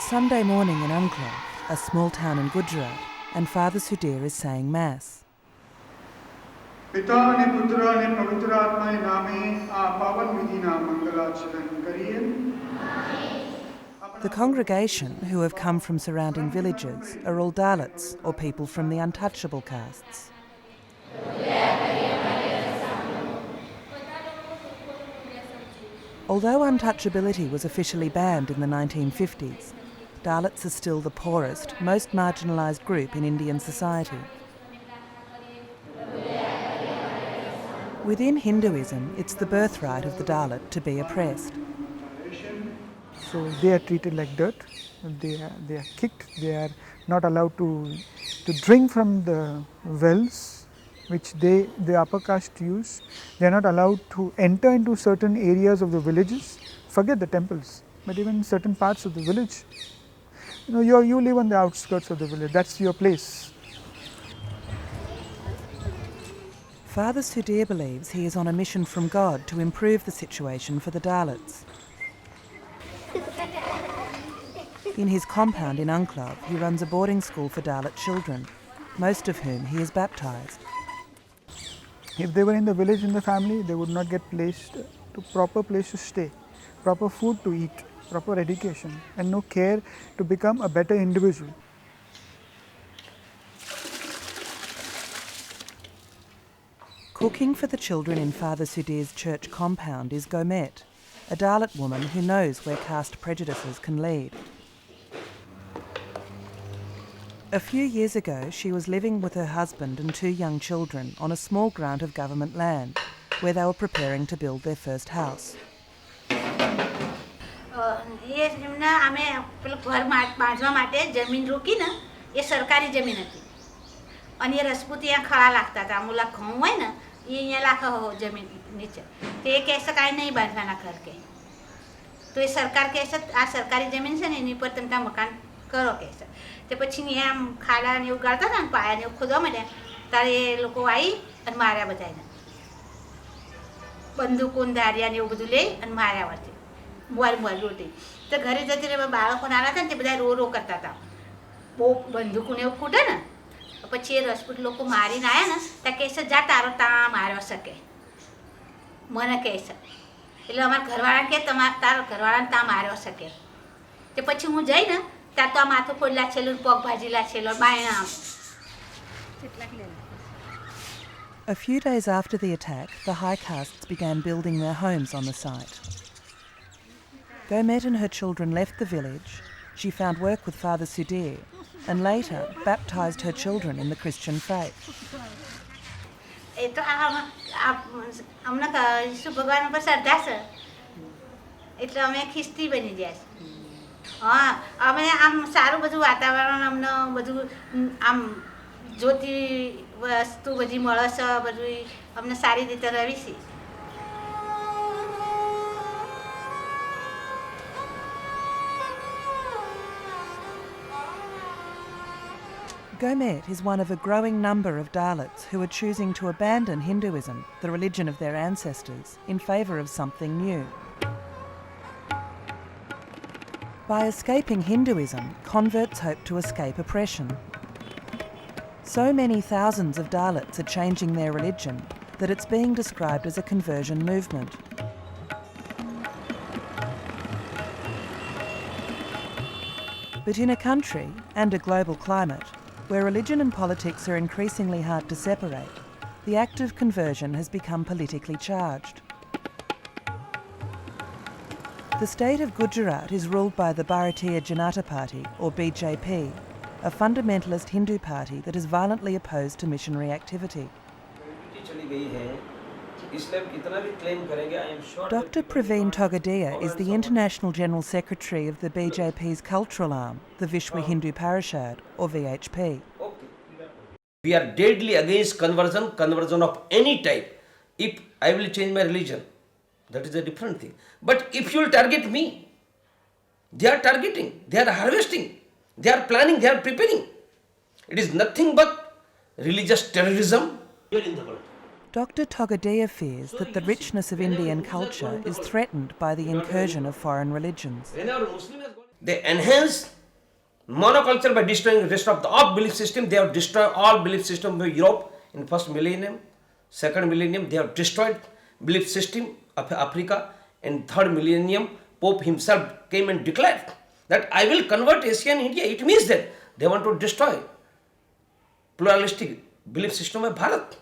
It's Sunday morning in Unclove, a small town in Gujarat, and Father Sudhir is saying Mass. पिता ने पुत्र ने पवित्र आत्मा के नामे आ पावन विधि ना मंगलाचरण करिए. The congregation, who have come from surrounding villages, are all Dalits, or people from the untouchable castes. Although untouchability was officially banned in the 1950s, Dalits are still the poorest, most marginalised group in Indian society. Within Hinduism, it's the birthright of the Dalit to be oppressed. So they are treated like dirt, they are kicked, they are not allowed to drink from the wells which the upper caste use. They are not allowed to enter into certain areas of the villages, forget the temples, but even certain parts of the village. You live on the outskirts of the village, that's your place. Father Sudhir believes he is on a mission from God to improve the situation for the Dalits. In his compound in Unclove, he runs a boarding school for Dalit children, most of whom he has baptised. If they were in the village in the family, they would not get placed to proper place to stay, proper food to eat, proper education, and no care to become a better individual. Cooking for the children in Father Sudhir's church compound is Gomet, a Dalit woman who knows where caste prejudices can lead. A few years ago, she was living with her husband and 2 young children on a small grant of government land, where they were preparing to build their first house. અને રસપૂત અહીંયા ખળા લાગતા હતા મુલા ઘઉં હોય ને એ અહીંયા લાખો જમીન નીચે તે કહેશે કાંઈ નહીં બાંધવાના ઘર કે તો એ સરકાર કહેશે આ સરકારી જમીન છે ને એની પર તમે ત્યાં મકાન કરો કહેશે તે પછી અહીંયા આમ ખાડા ને એવું ગાળતા હતા ને પાયા ને એવું ખોદવા માંડ્યા ત્યારે એ લોકો આવી અને માર્યા બધાને બંદૂકો ધાર્યા ને એવું બધું લઈ અને માર્યા વચ્ચે મોલ રોટી તો ઘરે જતી રહે બાળકો નાના હતા ને તે બધા રો કરતા હતા બહુ બંદૂકોને એવું ફૂટે ને પછી એ રસપૂત લોકો મારીને આવ્યા ને ત્યાં કહેશે જા તારો તા મારવા શકે મને કહેશે એટલે અમારા ઘરવાળા કહે તારો ઘરવાળાને તા મારવા શકે તે પછી હું જઈ ને ત્યાં તો આ માથું ફોડલા છેલ્લું પગ ભાજીલા છેલ્લો બાયણા A few days after the attack, the high castes began building their homes on the site. Gomet and her children left the village. She found work with Father Sudhir and later baptised her children in the Christian faith. Gomet is one of a growing number of Dalits who are choosing to abandon Hinduism, the religion of their ancestors, in favour of something new. By escaping Hinduism, converts hope to escape oppression. So many thousands of Dalits are changing their religion that it's being described as a conversion movement. But in a country and a global climate where religion and politics are increasingly hard to separate, the act of conversion has become politically charged. The state of Gujarat is ruled by the Bharatiya Janata Party, or BJP, a fundamentalist Hindu party that is violently opposed to missionary activity. Dr. Praveen Togadia is the International General Secretary of the BJP's cultural arm, the Vishwa Hindu Parishad, or VHP. We are deadly against conversion of any type. If I will change my religion, that is a different thing. But if you will target me, they are targeting, they are harvesting, they are planning, they are preparing. It is nothing but religious terrorism here in the world. Dr. Togadia fears that the richness of Indian culture is threatened by the incursion of foreign religions. They enhance Monoculture, by destroying the rest of the belief system, they have destroyed all belief system of Europe in first millennium. Second millennium, they have destroyed belief system of Africa. In third millennium, Pope himself came and declared that I will convert Asia and India. It means that they want to destroy pluralistic belief system of Bharat.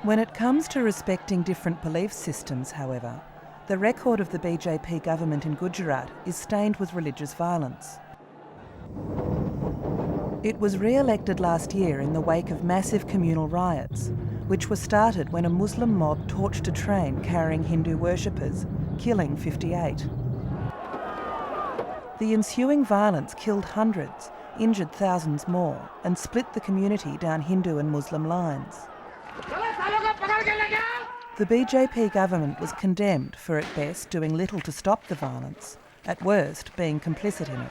When it comes to respecting different belief systems, however, the record of the BJP government in Gujarat is stained with religious violence. It was re-elected last year in the wake of massive communal riots, which were started when a Muslim mob torched a train carrying Hindu worshippers, killing 58. The ensuing violence killed hundreds, injured thousands more, and split the community down Hindu and Muslim lines. The BJP government was condemned for at best doing little to stop the violence, at worst being complicit in it.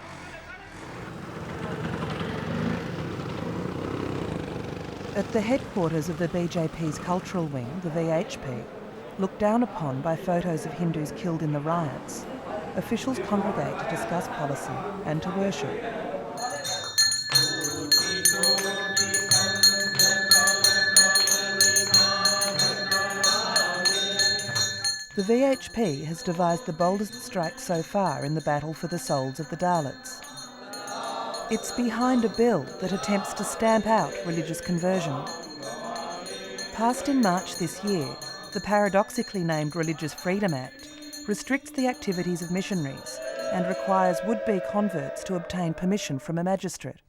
At the headquarters of the BJP's cultural wing, the VHP, looked down upon by photos of Hindus killed in the riots, officials congregate to discuss policy and to worship. The VHP has devised the boldest strike so far in the battle for the souls of the Dalits. It's behind a bill that attempts to stamp out religious conversion. Passed in March this year, the paradoxically named Religious Freedom Act restricts the activities of missionaries and requires would-be converts to obtain permission from a magistrate.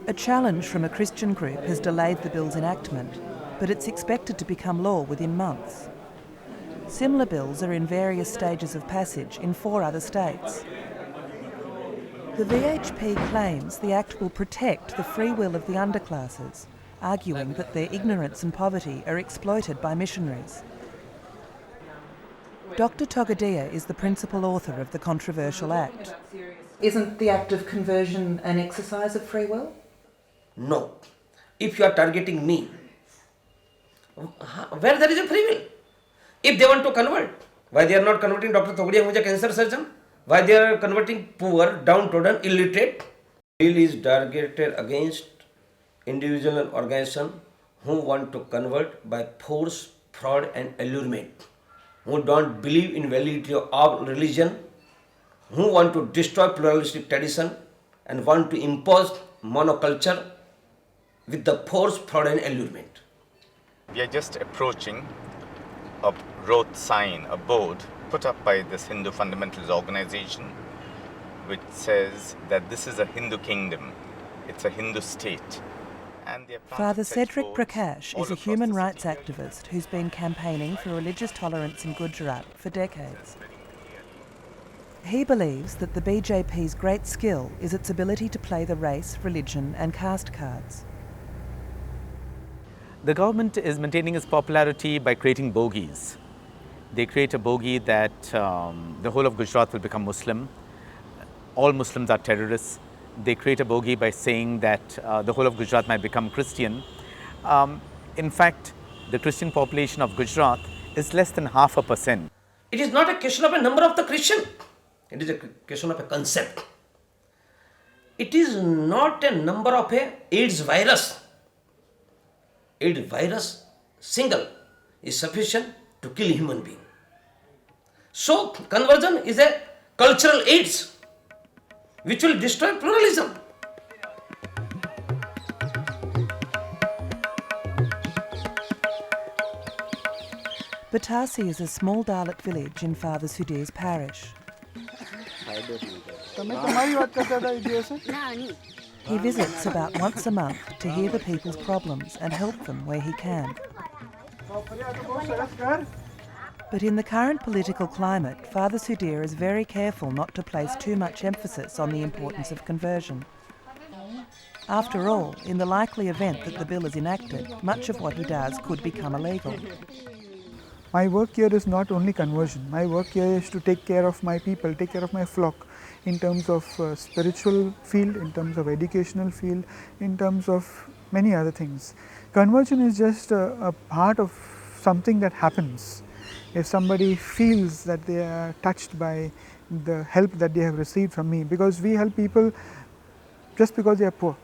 A challenge from a Christian group has delayed the bill's enactment, but it's expected to become law within months. Similar bills are in various stages of passage in 4 other states. The VHP claims the Act will protect the free will of the underclasses, arguing that their ignorance and poverty are exploited by missionaries. Dr. Togadia is the principal author of the controversial Act. Isn't the act of conversion an exercise of free will? No. If you are targeting me, where there is a free will? If they want to convert, why they are not converting Dr. Togadia, who is a cancer surgeon? Why they are converting poor, downtrodden, illiterate? Bill is targeted against individual and organization who want to convert by force, fraud and allurement, who don't believe in validity of religion, who want to destroy pluralistic tradition and want to impose monoculture with the force, fraud and allurement. We are just approaching a road sign, a board put up by this Hindu fundamentalist organization, which says that this is a Hindu kingdom, it's a Hindu state. And Father Cedric Prakash is a human rights activist who's been campaigning for religious tolerance in Gujarat for decades. He believes that the BJP's great skill is its ability to play the race, religion and caste cards. The government is maintaining its popularity by creating bogies. They create a bogie that the whole of Gujarat will become Muslim. All Muslims are terrorists. They create a bogie by saying that the whole of Gujarat might become Christian. In fact, the Christian population of Gujarat is less than 0.5%. It is not a question of a number of the Christian. It is a question of a concept. It is not a number of a AIDS virus. AIDS virus single is sufficient to kill a human being. So conversion is a cultural AIDS which will destroy pluralism. Batasi is a small Dalit village in Father Sudhir's parish. He visits about once a month to hear the people's problems and help them where he can. But in the current political climate, Father Sudhir is very careful not to place too much emphasis on the importance of conversion. After all, in the likely event that the bill is enacted, much of what he does could become illegal. My work here is not only conversion. My work here is to take care of my people, take care of my flock in terms of spiritual field, in terms of educational field, in terms of many other things. Conversion is just a part of something that happens. if somebody feels that they are touched by the help that they have received from me, because we help people just because they are poor.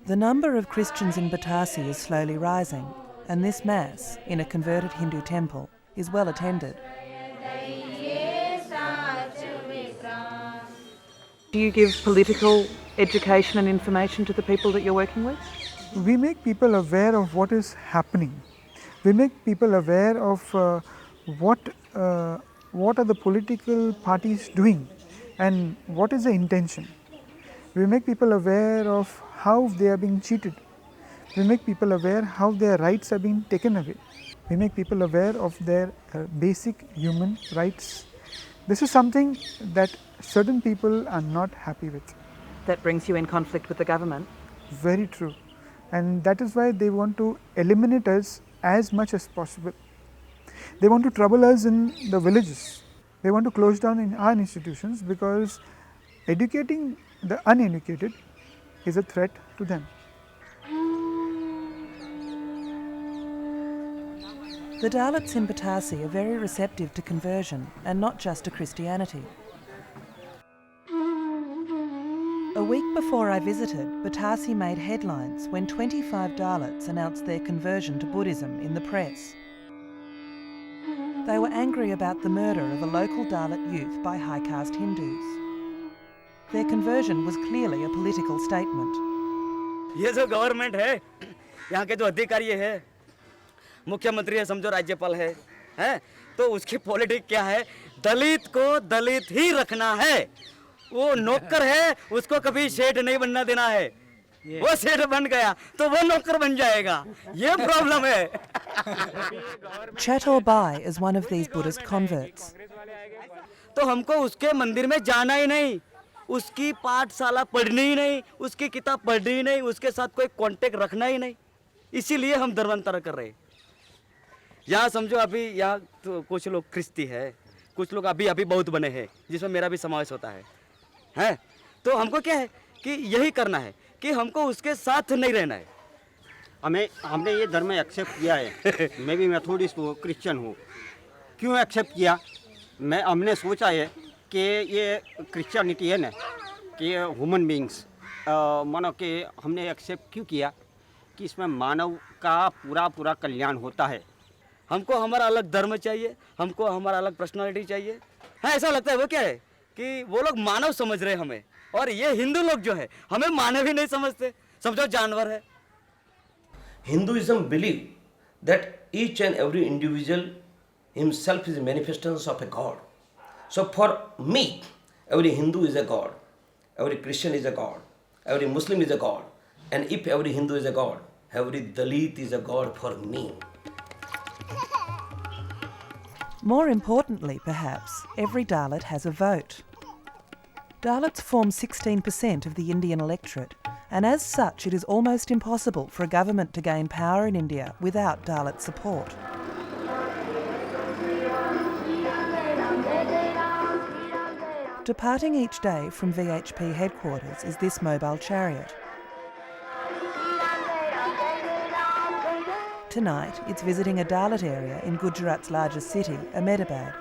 The number of Christians in Batasi is slowly rising, and this Mass, in a converted Hindu temple, is well attended. Do you give political education and information to the people that you're working with? We make people aware of what is happening. We make people aware of what are the political parties doing and what is the intention. We make people aware of how they are being cheated. We make people aware how their rights are being taken away. We make people aware of their basic human rights. This is something that certain people are not happy with. That brings you in conflict with the government? Very true. And that is why they want to eliminate us as much as possible. They want to trouble us in the villages. They want to close down in our institutions because educating the uneducated is a threat to them. The Dalits in Batasi are very receptive to conversion and not just to Christianity. A week before I visited, Batasi made headlines when 25 Dalits announced their conversion to Buddhism in the press. They were angry about the murder of a local Dalit youth by high caste Hindus. Their conversion was clearly a political statement. ये जो government है, यहाँ के जो अधिकारी है, मुख्यमंत्री है, समझो राज्यपाल है, तो उसकी पॉलिटिक्स क्या है? दलित को दलित ही रखना है. वो नौकर है, उसको कभी सेठ नहीं बनना देना है. वो सेठ बन गया तो वो नौकर बन जाएगा. ये प्रॉब्लम है. Chatur Bai is one of these Buddhist converts. तो हमको उसके मंदिर में जाना ही नहीं, उसकी पाठशाला पढ़नी ही नहीं, उसकी किताब पढ़नी ही नहीं, उसके साथ कोई कांटेक्ट रखना ही नहीं. इसीलिए हम धर्मांतर कर रहे हैं. यहाँ समझो अभी यहाँ तो कुछ लोग ख्रिस्ती है, कुछ लोग अभी अभी बौद्ध बने हैं, जिसमें मेरा भी समावेश होता है. तो हमको क्या है कि यही करना है कि हमको उसके साथ नहीं रहना है. हमने ये धर्म एक्सेप्ट किया है. मैं भी मेथोडिस्ट हूँ, क्रिश्चियन हूँ. क्यों एक्सेप्ट किया? हमने सोचा है कि ये क्रिश्चियनिटी है ना कि ह्यूमन बींग्स मानो कि हमने एक्सेप्ट क्यों किया कि इसमें मानव का पूरा कल्याण होता है. हमको हमारा अलग धर्म चाहिए, हमको हमारा अलग पर्सनालिटी चाहिए. ऐसा लगता है वो क्या है कि वो लोग मानव समझ रहे हमें, और ये हिंदू लोग जो है हमें मानव ही नहीं समझते, समझो जानवर है. Hinduism believe that each and every individual himself is a manifestation of a God. So for me, every Hindu is a God, every Christian is a God, every Muslim is a God, and if every Hindu is a God, every Dalit is a God for me. More importantly, perhaps, every Dalit has a vote. Dalits form 16% of the Indian electorate, and as such it is almost impossible for a government to gain power in India without Dalit support. Departing each day from VHP headquarters is this mobile chariot. Tonight, it's visiting a Dalit area in Gujarat's largest city, Ahmedabad.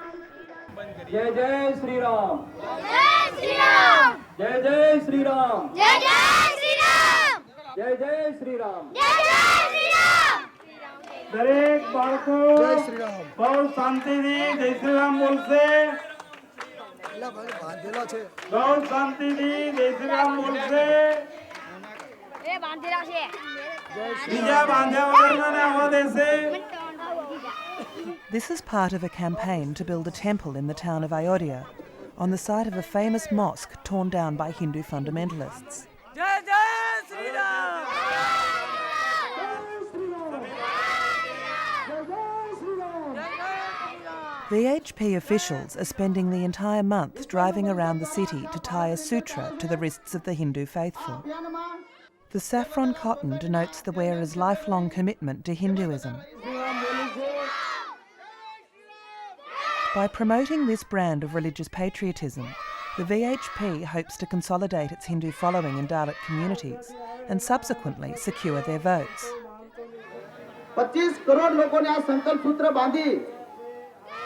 Jai Jai Sri Ram! Jai Sri Ram! Jai Jai Sri Ram! Jai Jai Sri Ram! Jai Jai Sri Ram! Jai Jai Sri Ram! दरेक बाळको गौ शांति दी जय श्री राम बोल से गौ शांति दी जय श्री राम बोल से बीजा बांधे वगैरह ने हो देसे. This is part of a campaign to build a temple in the town of Ayodhya, on the site of a famous mosque torn down by Hindu fundamentalists. जय जय Shri Ram! VHP officials are spending the entire month driving around the city to tie a sutra to the wrists of the Hindu faithful. The saffron cotton denotes the wearer's lifelong commitment to Hinduism. By promoting this brand of religious patriotism, The VHP hopes to consolidate its Hindu following in Dalit communities and subsequently secure their votes. 25 crore લોકોને આ સંકલ્પ સૂત્ર બાંધી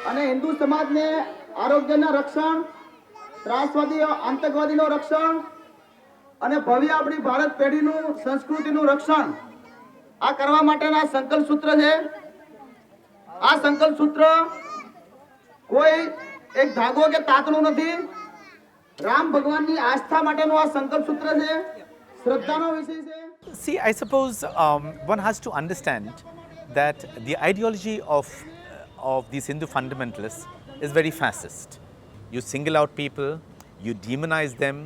અને હિન્દુ સમાજને આરોગ્યના રક્ષણ, ત્રાસવાદી આતંકવાદીનું રક્ષણ અને ભવ્ય આપણી ભારત પેઢીનું સંસ્કૃતિનું રક્ષણ આ કરવા માટેના સંકલ્પ સૂત્ર છે. આ સંકલ્પ સૂત્ર કોઈ એક ધાગો કે તાતણું નથી. રામ ભગવાનની આસ્થા માટેનું આ સંકલ્પ સૂત્ર છે, શ્રદ્ધાનો વિષય છે. See, I suppose one has to understand that the ideology of these Hindu fundamentalists is very fascist. You single out people, you demonize them,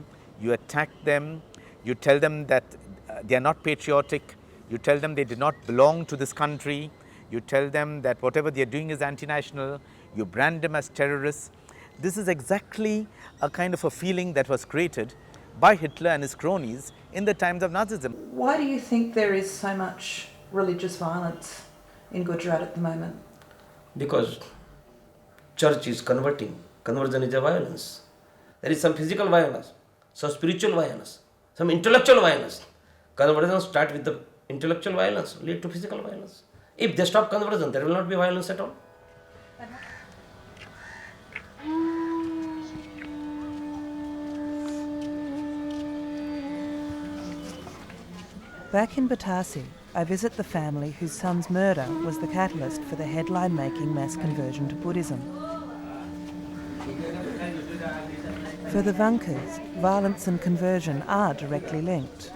you attack them, you tell them that they are not patriotic, you tell them they do not belong to this country, you tell them that whatever they are doing is anti-national, you brand them as terrorists. This is exactly a kind of a feeling that was created by Hitler and his cronies in the times of Nazism. Why do you think there is so much religious violence in Gujarat at the moment? Because church is converting. Conversion is a violence. There is some physical violence, some spiritual violence, some intellectual violence. Conversion start with the intellectual violence, lead to physical violence. If they stop conversion, there will not be violence at all. Back in Batasi, I visit the family whose son's murder was the catalyst for the headline-making mass conversion to Buddhism. For the Vankas, violence and conversion are directly linked.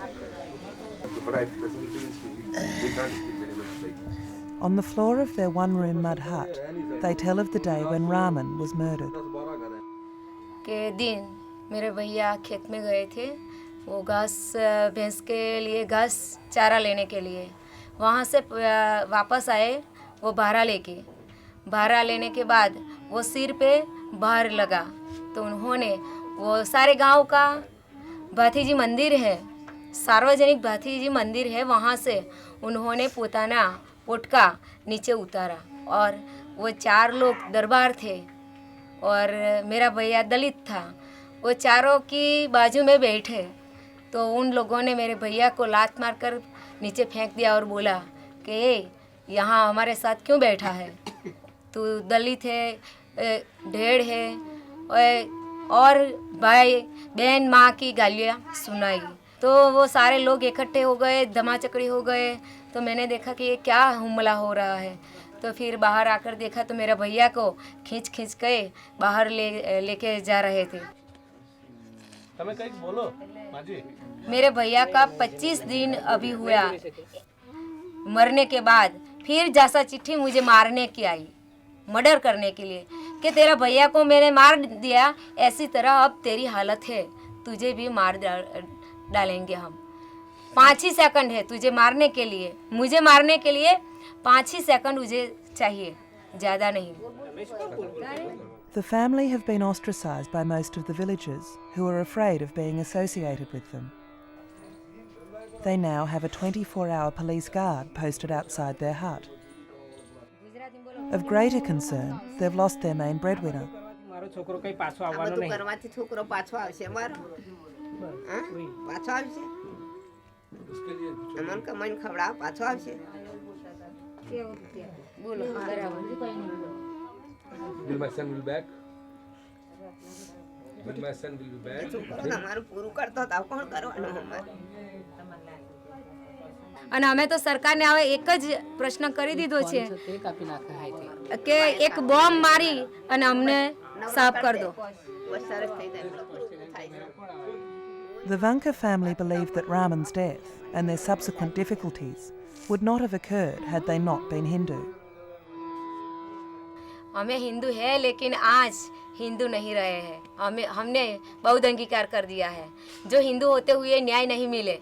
On the floor of their one-room mud hut, they tell of the day when Raman was murdered. के दिन मेरे भैया खेत में गए थे, वो घास भैंस के लिए घास चारा लेने के लिए. वहाँ से वापस आए वो भारा लेने के बाद वो सिर पे भार लगा, तो उन्होंने वो सारे गांव का भातीजी मंदिर है, सार्वजनिक भातीजी मंदिर है, वहाँ से उन्होंने पोताना पोटका नीचे उतारा और वो 4 लोग दरबार थे और मेरा भैया दलित था. वो चारों की बाजू में बैठे तो उन लोगों ने मेरे भैया को लात मारकर नीचे फेंक दिया और बोला कि यहाँ हमारे साथ क्यों बैठा है, तू दलित है, ढेड़ है, और भाई बहन माँ की गालियाँ सुनाई. तो वो सारे लोग इकट्ठे हो गए, धमाचकड़ी हो गए. तो मैंने देखा कि ये क्या हमला हो रहा है. तो फिर बाहर आकर देखा तो मेरा भैया को खींच के बाहर लेके जा रहे थे. मेरे भैया का 25 दिन अभी हुआ मरने के बाद फिर जैसा चिट्ठी मुझे मारने की आई, मर्डर करने के लिए, कि तेरा भैया को मैंने मार दिया, ऐसी तरह अब तेरी हालत है, तुझे भी मार डालेंगे हम. 5 ही सेकंड है तुझे मारने के लिए, मुझे मारने के लिए 5 ही सेकंड मुझे चाहिए, ज़्यादा नहीं. The family have been ostracised by most of the villagers, who are afraid of being associated with them. They now have a 24-hour police guard posted outside their hut. Of greater concern, they've lost their main breadwinner. Will my son be back? Will my son will be back? અને અમે તો સરકારને હવે એક જ પ્રશ્ન કરી દીધો છે કે એક બોમ્બ મારી અને અમને સાફ કરી દો. The Vanka family believed that Raman's death and their subsequent difficulties would not have occurred had they not been Hindu. हमें हिंदू है लेकिन आज हिंदू नहीं रहे हैं. हमने बौद्ध अंगीकार कर दिया है. जो हिंदू होते हुए न्याय नहीं मिले.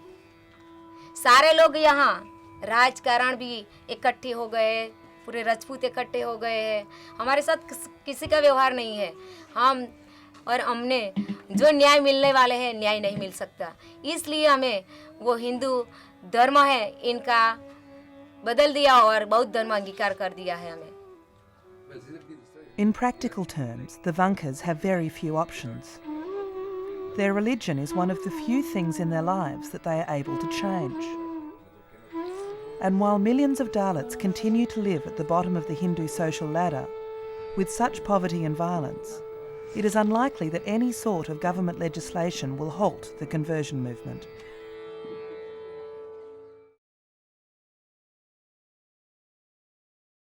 सारे लोग यहाँ राजकारण भी इकट्ठे हो गए, पूरे राजपूत इकट्ठे हो गए हैं. हमारे साथ किसी का व्यवहार नहीं है. हमने जो न्याय मिलने वाले हैं, न्याय नहीं मिल सकता. इसलिए हमें वो हिंदू धर्म है इनका बदल दिया और बौद्ध धर्म अंगीकार कर दिया है हमें. In practical terms, the Vankas have very few options. Their religion is one of the few things in their lives that they are able to change. And while millions of Dalits continue to live at the bottom of the Hindu social ladder, with such poverty and violence, it is unlikely that any sort of government legislation will halt the conversion movement.